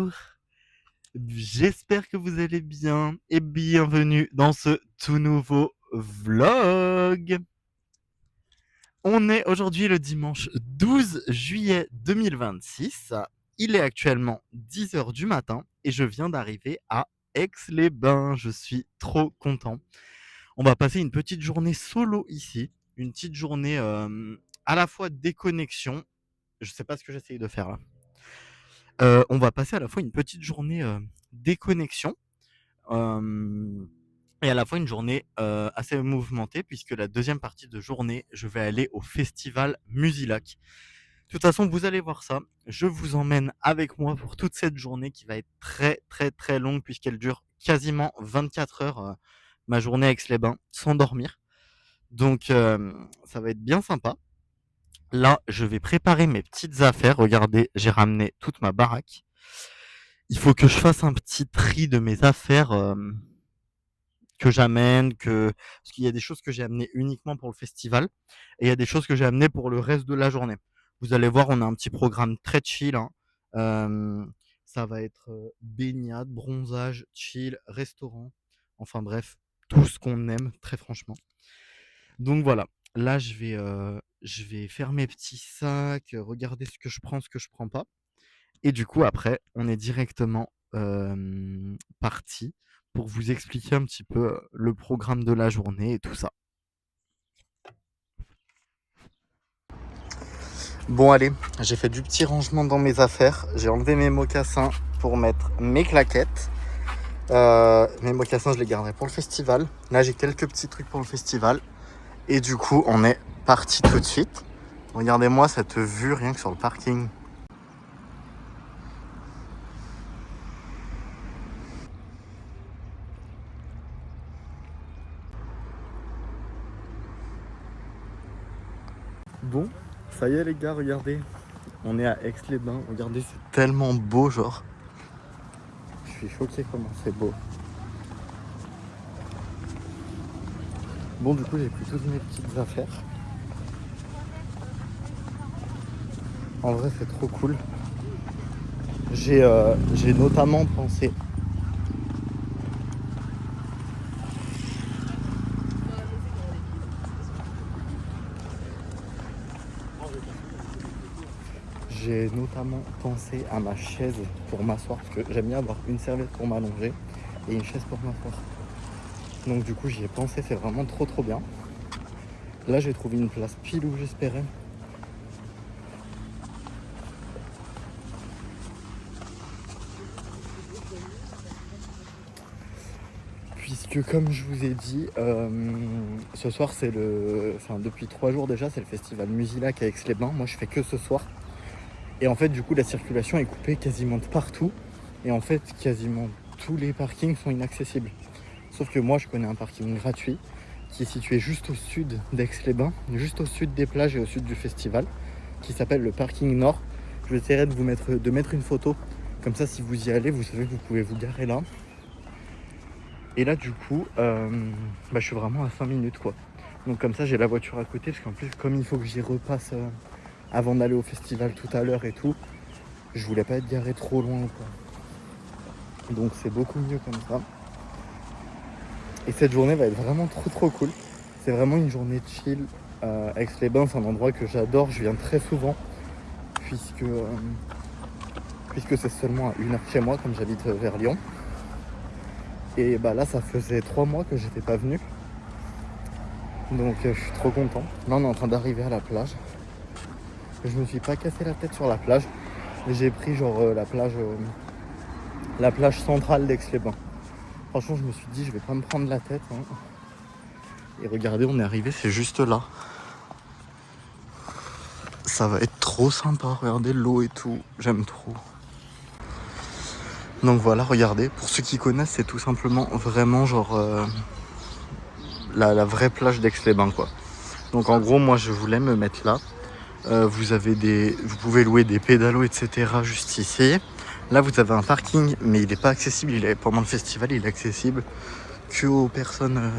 Bonjour, j'espère que vous allez bien et bienvenue dans ce tout nouveau vlog. On est aujourd'hui le dimanche 12 juillet 2026. Il est actuellement 10 heures du matin et je viens d'arriver à Aix-les-Bains. Je suis trop content. On va passer une petite journée solo ici, une petite journée à la fois déconnexion. Je sais pas ce que j'essaye de faire là. On va passer à la fois une petite journée déconnexion et à la fois une journée assez mouvementée puisque la deuxième partie de journée, je vais aller au festival Musilac. De toute façon, vous allez voir ça. Je vous emmène avec moi pour toute cette journée qui va être très très très longue puisqu'elle dure quasiment 24 heures, ma journée à Aix-les-Bains, sans dormir. Donc ça va être bien sympa. Là, je vais préparer mes petites affaires. Regardez, j'ai ramené toute ma baraque. Il faut que je fasse un petit tri de mes affaires que j'amène, parce qu'il y a des choses que j'ai amenées uniquement pour le festival et il y a des choses que j'ai amenées pour le reste de la journée. Vous allez voir, on a un petit programme très chill, hein. Ça va être baignade, bronzage, chill, restaurant, enfin bref, tout ce qu'on aime, très franchement. Donc voilà, là je vais faire mes petits sacs, regarder ce que je prends, ce que je prends pas. Et du coup, après, on est directement parti pour vous expliquer un petit peu le programme de la journée et tout ça. Bon, allez, j'ai fait du petit rangement dans mes affaires. J'ai enlevé mes mocassins pour mettre mes claquettes. Mes mocassins, je les garderai pour le festival. Là, j'ai quelques petits trucs pour le festival. Et du coup, on est parti tout de suite. Regardez-moi cette vue rien que sur le parking. Bon, ça y est les gars, regardez. On est à Aix-les-Bains. Regardez, c'est tellement beau, genre. Je suis choqué comment c'est beau. Bon, du coup, j'ai pris toutes mes petites affaires. En vrai, c'est trop cool. J'ai notamment pensé. J'ai notamment pensé à ma chaise pour m'asseoir parce que j'aime bien avoir une serviette pour m'allonger et une chaise pour m'asseoir. Donc du coup j'y ai pensé, c'est vraiment trop trop bien. Là j'ai trouvé une place pile où j'espérais. Puisque comme je vous ai dit, ce soir c'est depuis 3 jours déjà, c'est le festival Musilac à Aix-les-Bains. Moi je fais que ce soir. Et en fait du coup la circulation est coupée quasiment de partout. Et en fait quasiment tous les parkings sont inaccessibles. Sauf que moi je connais un parking gratuit qui est situé juste au sud d'Aix-les-Bains, juste au sud des plages et au sud du festival, qui s'appelle le parking Nord. Je vais essayer de mettre une photo, comme ça si vous y allez, vous savez que vous pouvez vous garer là. Et là du coup, je suis vraiment à 5 minutes quoi. Donc comme ça j'ai la voiture à côté, parce qu'en plus comme il faut que j'y repasse avant d'aller au festival tout à l'heure et tout, je voulais pas être garé trop loin quoi. Donc c'est beaucoup mieux comme ça. Et cette journée va être vraiment trop trop cool. C'est vraiment une journée chill. Aix-les-Bains, c'est un endroit que j'adore, je viens très souvent puisque c'est seulement à 1 heure de chez moi comme j'habite vers Lyon. Et bah là ça faisait 3 mois que j'étais pas venu. Donc je suis trop content. Là on est en train d'arriver à la plage. Je me suis pas cassé la tête sur la plage. J'ai pris genre la plage centrale d'Aix-les-Bains. Franchement je me suis dit je vais pas me prendre la tête hein. Et regardez, on est arrivé, c'est juste là. Ça va être trop sympa, regardez l'eau et tout, j'aime trop. Donc voilà, regardez, pour ceux qui connaissent, c'est tout simplement vraiment genre la vraie plage d'Aix-les-Bains quoi. Donc en gros, moi je voulais me mettre là. Vous pouvez louer des pédalos, etc. juste ici. Là, vous avez un parking, mais il n'est pas accessible. Pendant le festival, il est accessible que aux personnes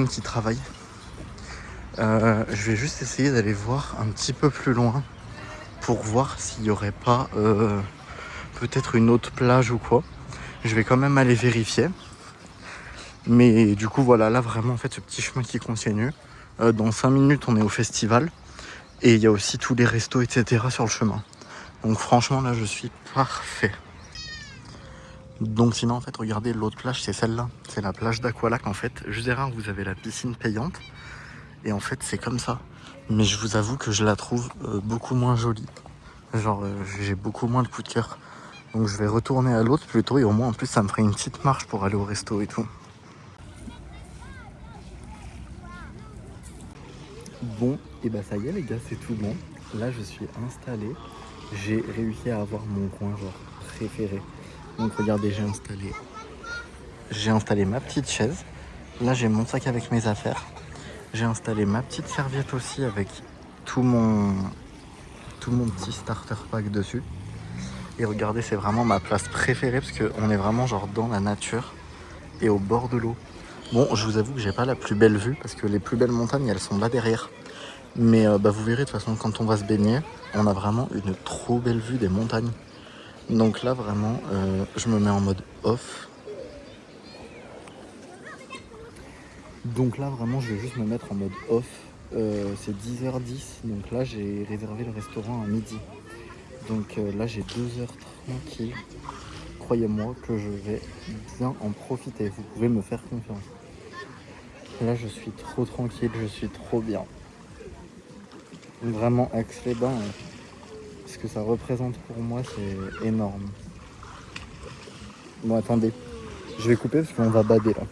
qui travaillent. Je vais juste essayer d'aller voir un petit peu plus loin. pour voir s'il n'y aurait pas peut-être une autre plage ou quoi. Je vais quand même aller vérifier. Mais du coup voilà, là vraiment en fait ce petit chemin qui continue. Dans 5 minutes on est au festival. Et il y a aussi tous les restos etc sur le chemin. Donc franchement là je suis parfait. Donc sinon en fait regardez l'autre plage c'est celle-là. C'est la plage d'Aqualac en fait. Juste derrière vous avez la piscine payante. Et en fait c'est comme ça. Mais je vous avoue que je la trouve beaucoup moins jolie. Genre j'ai beaucoup moins de coup de cœur. Donc je vais retourner à l'autre plutôt et au moins en plus ça me ferait une petite marche pour aller au resto et tout. Bon et bah ça y est les gars c'est tout bon. Là je suis installé. J'ai réussi à avoir mon coin genre préféré. Donc regardez j'ai installé ma petite chaise. Là j'ai mon sac avec mes affaires. J'ai installé ma petite serviette aussi avec tout mon petit starter pack dessus. Et regardez c'est vraiment ma place préférée parce qu'on est vraiment genre dans la nature et au bord de l'eau. Bon je vous avoue que j'ai pas la plus belle vue parce que les plus belles montagnes elles sont là derrière. Mais bah, vous verrez de toute façon quand on va se baigner, on a vraiment une trop belle vue des montagnes. Donc là vraiment je me mets en mode off. Donc là vraiment je vais juste me mettre en mode off. C'est 10h10, donc là j'ai réservé le restaurant à midi. Donc là j'ai 2 heures tranquilles. Croyez-moi que je vais bien en profiter, vous pouvez me faire confiance. Là je suis trop tranquille, je suis trop bien. Vraiment Aix-les-Bains, ce que ça représente pour moi c'est énorme. Bon attendez, je vais couper parce qu'on va bader là.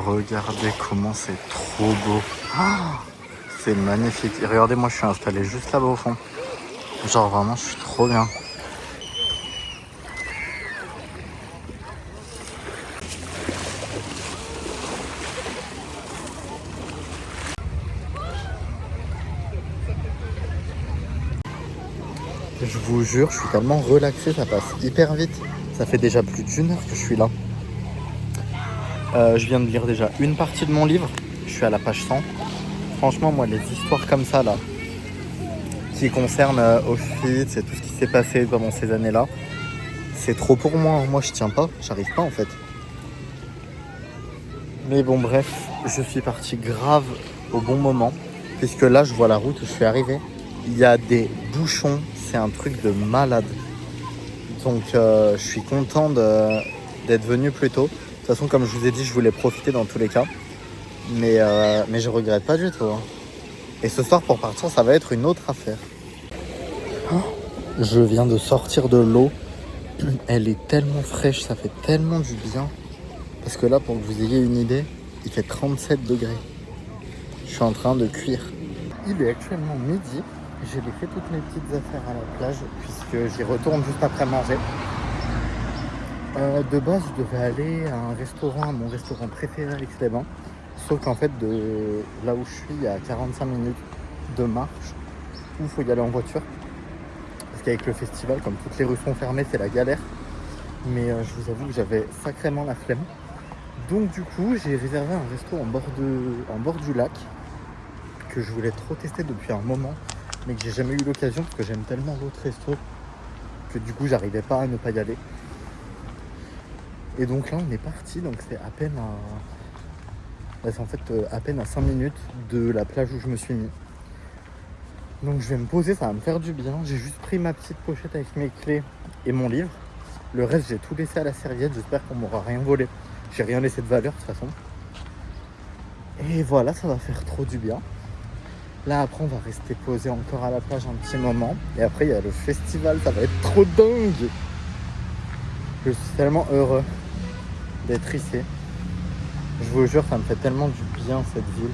Regardez comment c'est trop beau. Ah, c'est magnifique. Et regardez, moi je suis installé juste là-bas au fond. Genre vraiment, je suis trop bien. Je vous jure, je suis tellement relaxé, ça passe hyper vite. Ça fait déjà plus d'1 heure que je suis là. Je viens de lire déjà une partie de mon livre. Je suis à la page 100. Franchement, moi, les histoires comme ça, là, qui concernent Auschwitz et tout ce qui s'est passé pendant ces années-là, c'est trop pour moi. Moi, je tiens pas, j'arrive pas en fait. Mais bon, bref, je suis parti grave au bon moment. Puisque là, je vois la route où je suis arrivé. Il y a des bouchons, c'est un truc de malade. Donc, je suis content d'être venu plus tôt. De toute façon, comme je vous ai dit, je voulais profiter dans tous les cas. Mais je regrette pas du tout. Hein. Et ce soir, pour partir, ça va être une autre affaire. Oh, je viens de sortir de l'eau. Elle est tellement fraîche, ça fait tellement du bien. Parce que là, pour que vous ayez une idée, il fait 37 degrés. Je suis en train de cuire. Il est actuellement midi. J'ai laissé toutes mes petites affaires à la plage puisque j'y retourne juste après manger. De base, je devais aller à un restaurant, à mon restaurant préféré à Aix-les-Bains. Sauf qu'en fait, de là où je suis, il y a 45 minutes de marche où il faut y aller en voiture. Parce qu'avec le festival, comme toutes les rues sont fermées, c'est la galère. Mais je vous avoue que j'avais sacrément la flemme. Donc du coup, j'ai réservé un resto en bord du lac que je voulais trop tester depuis un moment, mais que j'ai jamais eu l'occasion parce que j'aime tellement l'autre resto que du coup, j'arrivais pas à ne pas y aller. Et donc là, on est parti. Donc c'est à peine c'est en fait à peine à 5 minutes de la plage où je me suis mis. Donc je vais me poser, ça va me faire du bien. J'ai juste pris ma petite pochette avec mes clés et mon livre. Le reste, j'ai tout laissé à la serviette. J'espère qu'on m'aura rien volé. J'ai rien laissé de valeur de toute façon. Et voilà, ça va faire trop du bien. Là après on va rester posé encore à la plage un petit moment. Et après il y a le festival, ça va être trop dingue. Je suis tellement heureux d'être ici. Je vous jure, ça me fait tellement du bien cette ville.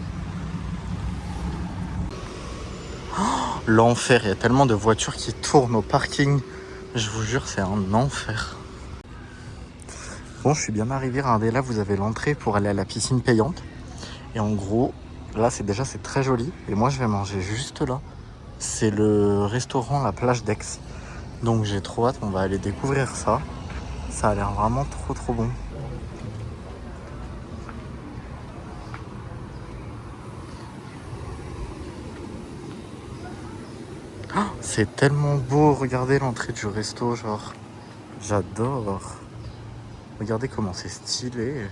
L'enfer, il y a tellement de voitures qui tournent au parking. Je vous jure, c'est un enfer. Bon, je suis bien arrivé. Regardez, là, vous avez l'entrée pour aller à la piscine payante. Et en gros, là, c'est très joli. Et moi, je vais manger juste là. C'est le restaurant La Plage d'Aix. Donc, j'ai trop hâte. On va aller découvrir ça. Ça a l'air vraiment trop bon. C'est tellement beau, regardez l'entrée du resto, genre, j'adore. Regardez comment c'est stylé.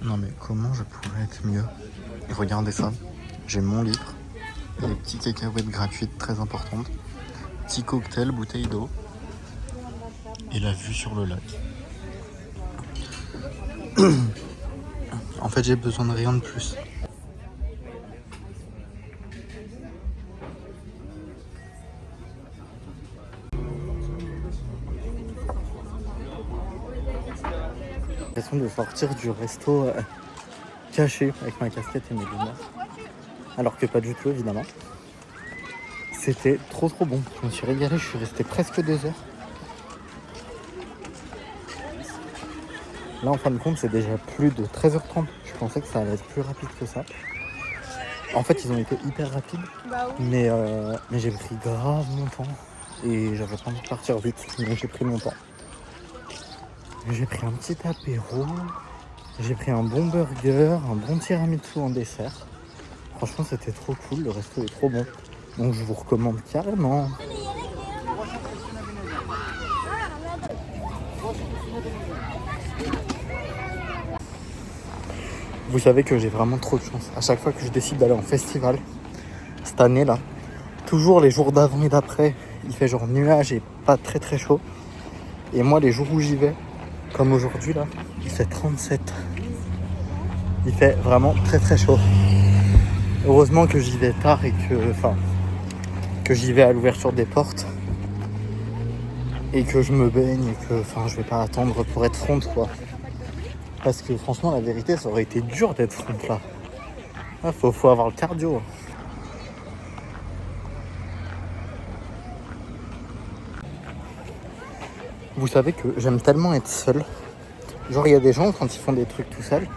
Non mais comment je pourrais être mieux? Et regardez ça, j'ai mon livre, des petites cacahuètes gratuites très importantes, petit cocktail, bouteille d'eau et la vue sur le lac. En fait j'ai besoin de rien de plus. J'ai l'impression de sortir du resto caché avec ma casquette et mes lunettes. Alors que pas du tout évidemment. C'était trop bon. Je me suis régalé, je suis resté presque 2 heures. Là en fin de compte c'est déjà plus de 13h30. Je pensais que ça allait être plus rapide que ça. En fait ils ont été hyper rapides. Mais j'ai pris grave mon temps. Et j'avais pas envie de partir vite. Donc j'ai pris mon temps. J'ai pris un petit apéro. J'ai pris un bon burger, un bon tiramisu en dessert. Franchement c'était trop cool, le resto est trop bon. Donc je vous recommande carrément. Vous savez que j'ai vraiment trop de chance. À chaque fois que je décide d'aller en festival, cette année là, toujours les jours d'avant et d'après, il fait genre nuage et pas très chaud. Et moi les jours où j'y vais, comme aujourd'hui là, il fait 37. Il fait vraiment très chaud. Heureusement que j'y vais tard et que j'y vais à l'ouverture des portes. Et que je me baigne et que je vais pas attendre pour être front quoi. Parce que franchement la vérité ça aurait été dur d'être front là. Ah, faut avoir le cardio. Vous savez que j'aime tellement être seul. Genre il y a des gens quand ils font des trucs tout seuls,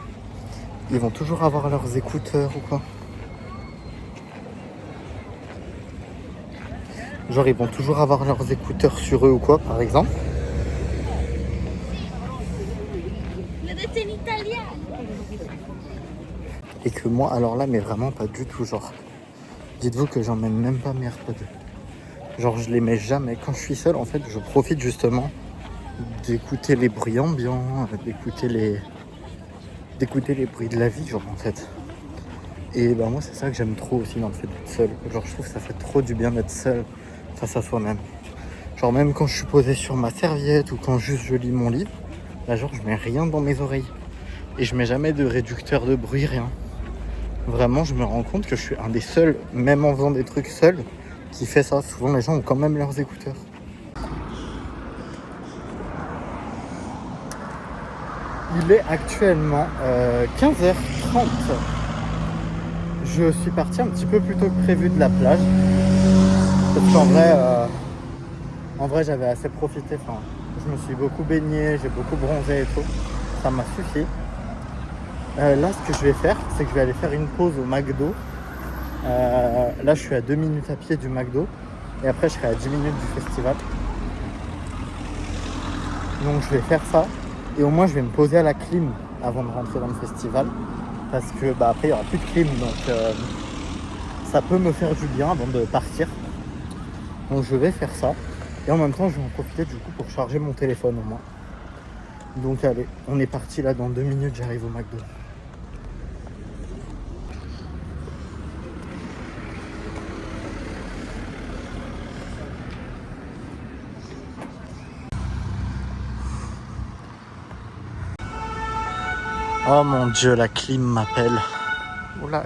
ils vont toujours avoir leurs écouteurs ou quoi. Genre ils vont toujours avoir leurs écouteurs sur eux ou quoi par exemple. Et que moi alors là mais vraiment pas du tout genre. Dites-vous que j'emmène même pas mes AirPods. Genre je les mets jamais. Quand je suis seul en fait je profite justement d'écouter les bruits ambiants, d'écouter les bruits de la vie genre en fait. Et bah moi c'est ça que j'aime trop aussi dans le fait d'être seul. Genre je trouve que ça fait trop du bien d'être seul face à soi-même. Genre même quand je suis posé sur ma serviette ou quand juste je lis mon livre, là genre je mets rien dans mes oreilles. Et je mets jamais de réducteur de bruit, rien. Vraiment je me rends compte que je suis un des seuls, même en faisant des trucs seul, qui fait ça. Souvent les gens ont quand même leurs écouteurs. Il est actuellement 15h30. Je suis parti un petit peu plus tôt que prévu de la plage. Parce qu'en vrai j'avais assez profité. Enfin, je me suis beaucoup baigné, j'ai beaucoup bronzé et tout. Ça m'a suffi. Là ce que je vais faire, c'est que je vais aller faire une pause au McDo. Là je suis à 2 minutes à pied du McDo. Et après je serai à 10 minutes du festival. Donc je vais faire ça. Et au moins je vais me poser à la clim avant de rentrer dans le festival. Parce que après il n'y aura plus de clim. Donc ça peut me faire du bien avant de partir. Donc je vais faire ça. Et en même temps, je vais en profiter du coup pour charger mon téléphone au moins. Donc allez, on est parti là, dans 2 minutes, j'arrive au McDo. Oh mon Dieu, la clim m'appelle. Oula,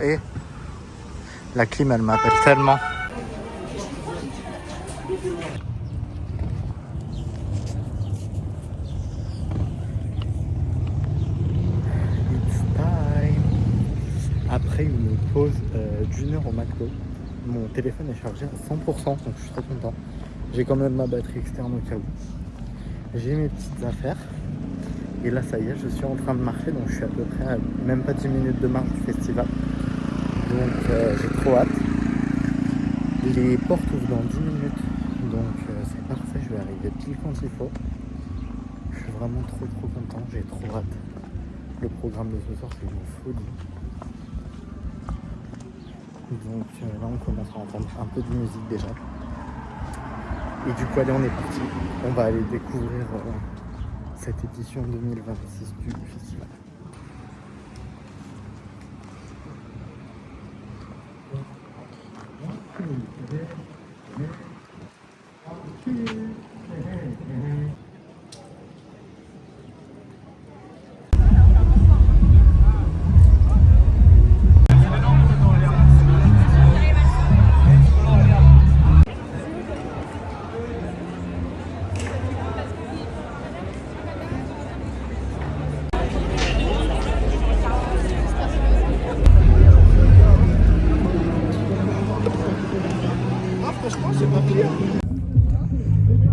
la clim, elle m'appelle tellement. It's time. Après une pause d'1 heure au McDo, mon téléphone est chargé à 100%, donc je suis très content. J'ai quand même ma batterie externe au cas où. J'ai mes petites affaires. Et là, ça y est, je suis en train de marcher, donc je suis à peu près à même pas 10 minutes de marche du festival. Donc j'ai trop hâte. Les portes ouvrent dans 10 minutes, donc c'est parfait, je vais arriver pile quand il faut. Je suis vraiment trop content, j'ai trop hâte. Le programme de ce soir, c'est une folie. Donc là, on commence à entendre un peu de musique déjà. Et du coup, allez, on est parti. On va aller découvrir cette édition 2026 du festival.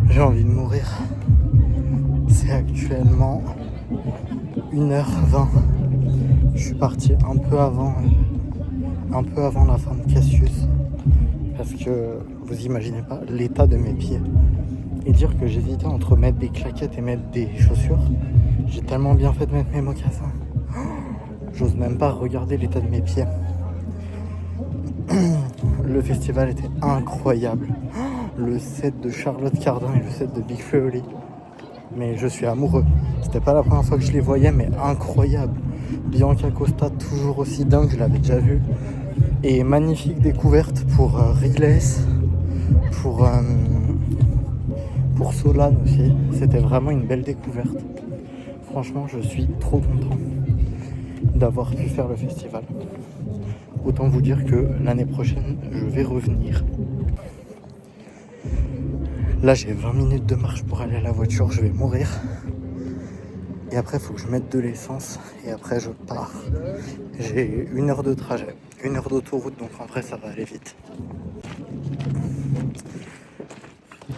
J'ai envie de mourir. C'est actuellement 1h20. Je suis parti un peu avant la fin de Cassius. Parce que vous imaginez pas l'état de mes pieds. Et dire que j'hésitais entre mettre des claquettes et mettre des chaussures. J'ai tellement bien fait de mettre mes mocassins. J'ose même pas regarder l'état de mes pieds. Le festival était incroyable. Le set de Charlotte Cardin et le set de Big Flo et Oli. Mais je suis amoureux. C'était pas la première fois que je les voyais, mais incroyable. Bianca Costa, toujours aussi dingue, je l'avais déjà vu. Et magnifique découverte pour Riles, pour Solane aussi. C'était vraiment une belle découverte. Franchement, je suis trop content d'avoir pu faire le festival. Autant vous dire que l'année prochaine, je vais revenir. Là, j'ai 20 minutes de marche pour aller à la voiture, je vais mourir. Et après, il faut que je mette de l'essence et après, je pars. J'ai 1 heure de trajet, 1 heure d'autoroute, donc en vrai, ça va aller vite.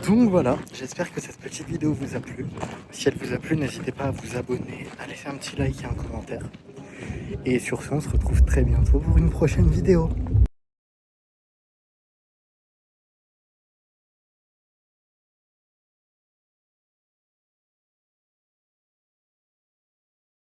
Donc voilà, j'espère que cette petite vidéo vous a plu. Si elle vous a plu, n'hésitez pas à vous abonner, à laisser un petit like et un commentaire. Et sur ce, on se retrouve très bientôt pour une prochaine vidéo.